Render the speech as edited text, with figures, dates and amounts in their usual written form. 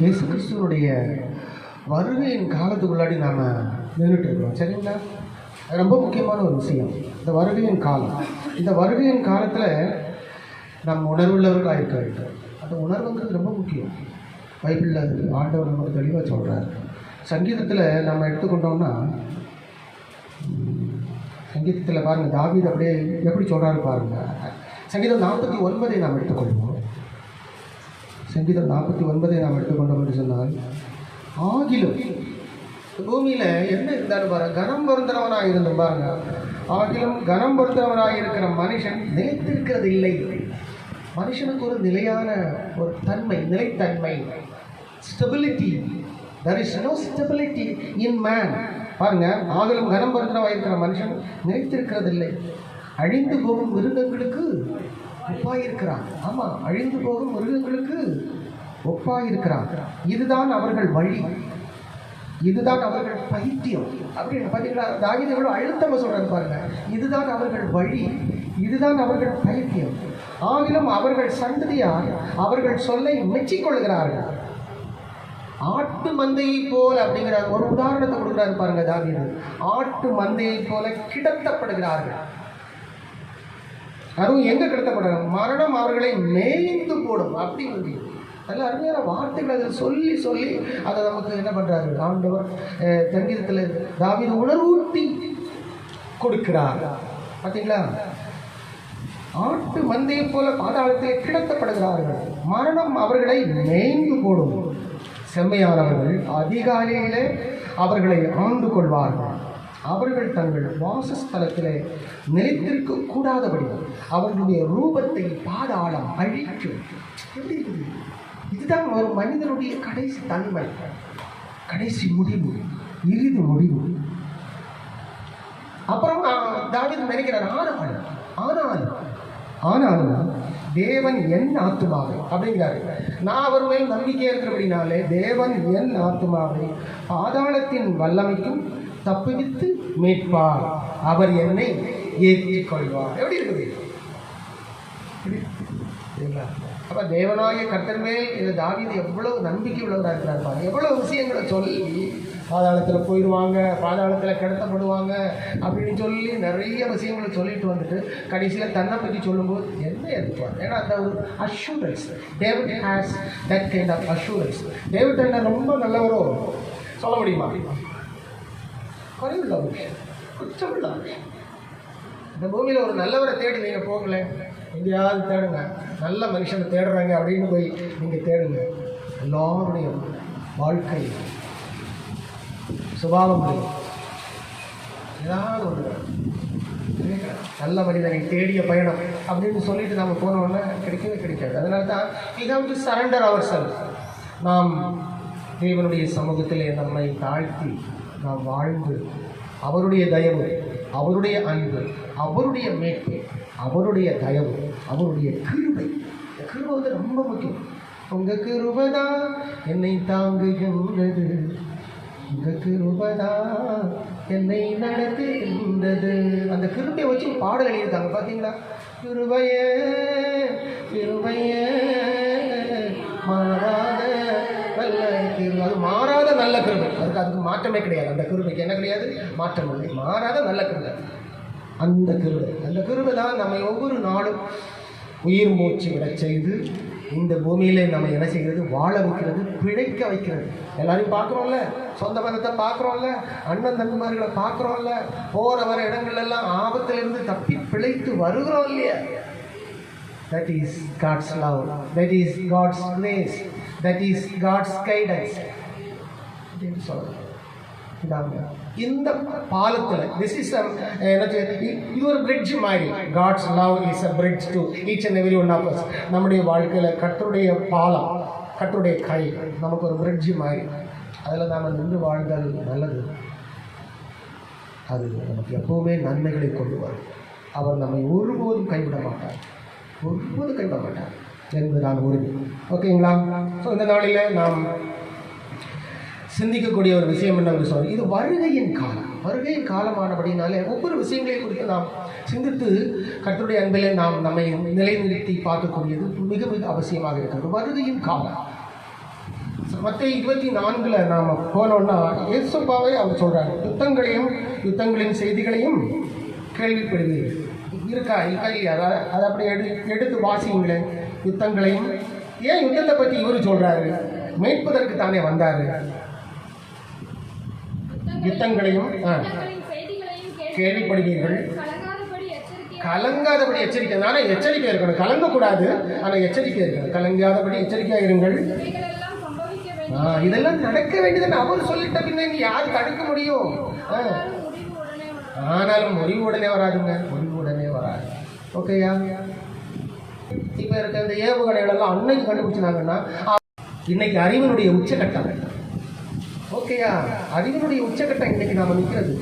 இயேசு கிறிஸ்துவனுடைய வருகையின் காலத்துக்குள்ளாடி நாம் நின்றுட்டு இருக்கிறோம். சரிங்களா? ரொம்ப முக்கியமான ஒரு விஷயம் இந்த வருகையின் காலம். இந்த வருகையின் காலத்தில் நம் உணர்வுள்ளவர்களாக இருக்க வேண்டும். அந்த உணர்வுங்கிறது ரொம்ப முக்கியம். பைபிளில் அது ஆண்டவர் நமக்கு தெளிவாக சொல்கிறார். சங்கீதத்தில் நம்ம எடுத்துக்கொண்டோம்னா, சங்கீதத்தில் பாருங்கள், தாவீது அப்படியே எப்படி சொல்கிறாரு பாருங்கள். சங்கீதம் 49 நாம் எடுத்துக்கொள்வோம். சங்கீதம் 49 நாம் எடுத்துக்கொண்டோம் என்று சொன்னால், ஆகிலும் பூமியில் என்ன இருந்தாலும் பாருங்க, கனம் பொருந்தவனாக இருந்தும் பாருங்க, ஆகிலும் கனம் பொருந்தவனாக இருக்கிற மனுஷன் நிலைத்திருக்கிறது இல்லை. மனுஷனுக்கு ஒரு நிலையான ஒரு தன்மை, நிலைத்தன்மை, stability. there is no stability in man. பாருங்க, ஆகிலும் கனம் பொருந்தவனாக இருக்கிற மனுஷன் நிலைத்திருக்கிறது இல்லை. அழிந்து போகும் மிருகங்களுக்கு ஒப்பாயிருக்கிறான். ஆமாம், அழிந்து போகும் மிருகங்களுக்கு ஒப்பாயிருக்கிறான். இதுதான் அவர்கள் வழி, இதுதான் அவர்கள் பைத்தியம் அப்படின்னு பார்த்தீங்களா? தாவீது எவ்வளோ அழுத்தமாக சொல்கிறாரு பாருங்க. இதுதான் அவர்கள் வழி, இதுதான் அவர்கள் பைத்தியம். ஆகிலும் அவர்கள் சந்ததியார் அவர்கள் சொல்லை மெச்சிக்கொள்கிறார்கள். ஆட்டு மந்தையை போல அப்படிங்கிற ஒரு உதாரணத்தை கொடுக்குறாரு பாருங்க தாவீது. ஆட்டு மந்தையை போல கிடத்தப்படுகிறார்கள். அதுவும் எங்க கிடத்தப்படுறாங்க? மரணம் அவர்களை மேய்ந்து போடும் அப்படின்னு நல்ல அருமையான வார்த்தைகள் அதை சொல்லி சொல்லி அதை நமக்கு என்ன பண்ணுறாரு ஆண்டவர் சங்கீதத்தில் தாவீது உணர்வூட்டி கொடுக்கிறார். பார்த்தீங்களா? ஆட்டு மந்தையை போல பாதாளத்திலே கிடத்தப்படுகிறார்கள். மரணம் அவர்களை மேய்ந்து போடும். செம்மையானவர்கள் அதிகாலையிலே அவர்களை ஆண்டு கொள்வார்கள். அவர்கள் தங்கள் வாசஸ்தலத்திலே நிலைத்திருக்க கூடாதபடி அவர்களுடைய ரூபத்தை பாதாளம் அழிக்கும். எப்படி இருக்குது? இதுதான் ஒரு மனிதனுடைய கடைசி தன்மை, கடைசி முடிவு, இறுதி முடிவு. அப்புறம் தாவீது நினைக்கிறார், ஆனாலும் தேவன் என் ஆத்துமாவை அப்படிங்கிறாரு. நான் அவர் மேல் நம்பிக்கை இருக்கிறபடினாலே தேவன் என் ஆத்துமாவை பாதாளத்தின் வல்லமைக்கும் தப்புவித்து மீட்பார். அவர் என்னை ஏற்றிக் கொள்வார். எப்படி இருக்குது? அப்ப தேவனாகிய கர்த்தர் மேல் இந்த தாவீது எவ்வளவு நம்பிக்கை உள்ளவராக இருக்கிறார் பாருங்க. எவ்வளவு விஷயங்களை சொல்லி பாதாளத்தில் போயிடுவாங்க, பாதாளத்தில் கிடத்தப்படுவாங்க அப்படின்னு சொல்லி நிறைய விஷயங்களை சொல்லிட்டு வந்துட்டு கடைசியில் தன்னை பற்றி சொல்லும்போது என்ன எடுப்பார்? ஏன்னா அந்த ஒரு assurance, David has that kind of assurance. David என்ன ரொம்ப நல்லவரோ சொல்ல முடியுமா? குறைவுள்ள விஷயம், குற்றமுள்ள விஷயம். இந்த பூமியில் ஒரு நல்லவரை தேடி நீங்கள் போகல, எங்கேயாவது தேடுங்க. நல்ல மனுஷனை தேடுறாங்க அப்படின்னு போய் நீங்கள் தேடுங்க. எல்லாருடைய வாழ்க்கை சுபாவம் ஏதாவது ஒன்று நல்ல மனிதனை தேடிய பயணம் அப்படின்னு சொல்லிட்டு நம்ம போனோன்னா கிடைக்கவே கிடைக்காது. அதனால தான் we have to surrender ourselves. நாம் தேவனுடைய சமூகத்திலே நம்மை தாழ்த்தி நாம் வாழ்ந்து அவருடைய தயவு, அவருடைய அன்பு, அவருடைய மீட்பு, அவருடைய தயவு, அவருடைய கிருபை. இந்த கிருபை வந்து ரொம்ப முக்கியம். உங்கள் கிருபைதான் என்னை தாங்குகின்றது, உங்கள் கிருபைதான் என்னை நடத்துகின்றது. அந்த கிருபையை வச்சு பாடல் எழுதியிருக்காங்க பார்த்தீங்களா? கிருபையே கிருபையே மாறாத நல்ல கிருபை. அது மாறாத நல்ல கிருபை. அதுக்கு மாற்றமே கிடையாது. அந்த கிருபைக்கு என்ன கிடையாது? மாற்றம் இல்லை. மாறாத நல்ல கிருபை. அந்த கிருபை தான் நம்மை ஒவ்வொரு நாளும் உயிர் மூச்சு விட செய்து இந்த பூமியிலே நம்ம என்ன செய்கிறது? வாழ வைக்கிறது, பிழைக்க வைக்கிறது. எல்லாரையும் பார்க்குறோம்ல, சொந்த பந்தத்தை பார்க்குறோம்ல, அண்ணன் தம்பிமார்களை பார்க்குறோம்ல, போகிற வர இடங்கள்லாம் ஆபத்திலிருந்து தப்பி பிழைத்து வருகிறோம் இல்லையா? That is God's love. That is God's grace. That is God's guidance. இந்த பாலத்தில் இது ஒரு பிரிட்ஜ் மாதிரி. God's love is a bridge to each and every one of us. நம்முடைய வாழ்க்கையில் கர்த்தருடைய பாலம், கர்த்தருடைய கை நமக்கு ஒரு பிரிட்ஜ் மாதிரி. அதில் நாம் நின்று வாழ்ந்தால் நல்லது. அது நமக்கு எப்பவுமே நன்மைகளை கொண்டு வரும். அவர் நம்மை ஒருபோதும் கைவிட மாட்டார், ஒருபோதும் கைவிட மாட்டார் என்பது நான் உறுதி. ஓகேங்களா? ஸோ இந்த நாளில் நாம் சிந்திக்கக்கூடிய ஒரு விஷயம் என்ன சொல்ல, இது வருகையின் காலம். வருகையின் காலமானபடினாலே ஒவ்வொரு விஷயங்களையும் குறித்து நாம் சிந்தித்து கர்த்தருடைய அன்பிலே நாம் நம்மை நிலைநிறுத்தி பார்க்கக்கூடியது மிக மிக அவசியமாக இருக்கிறது. வருகையின் காலம். மத்தேயு 24 நாம் போனோம்னா இயேசுப்பாவே அவர் சொல்கிறார், யுத்தங்களின் செய்திகளையும் கேள்விப்படுவீர்கள். இருக்கா இல்லையா? அதை அப்படி எடுத்து வாசிங்களேன். யுத்தங்களையும், ஏன் யுத்தத்தை பற்றி இவர் சொல்கிறாரு? மீட்பதற்கு தானே வந்தார். யுத்தங்களையும் கேள்விப்படுவீர்கள், கலங்காதபடி எச்சரிக்கை. ஆனால் எச்சரிக்கை இருக்கணும், கலங்கக்கூடாது. ஆனால் எச்சரிக்கை இருக்கணும், கலங்காதபடி எச்சரிக்கையாக இருங்கள். இதெல்லாம் நடக்க வேண்டியதுன்னு அவர் சொல்லிட்ட பின்ன யார் தடுக்க முடியும்? ஆனாலும் முடிவு உடனே வராதுங்க, முடிவு உடனே வராது. ஓகேயா? இப்போ இருக்க இந்த ஏவுகணைகளெல்லாம் அன்னைக்கு கண்டுபிடிச்சினாங்கன்னா இன்னைக்கு அறிவினுடைய உச்சகட்டம். ஓகேயா? அறிவினுடைய உச்சகட்டம் இன்னைக்கு நாம நிற்கிறது.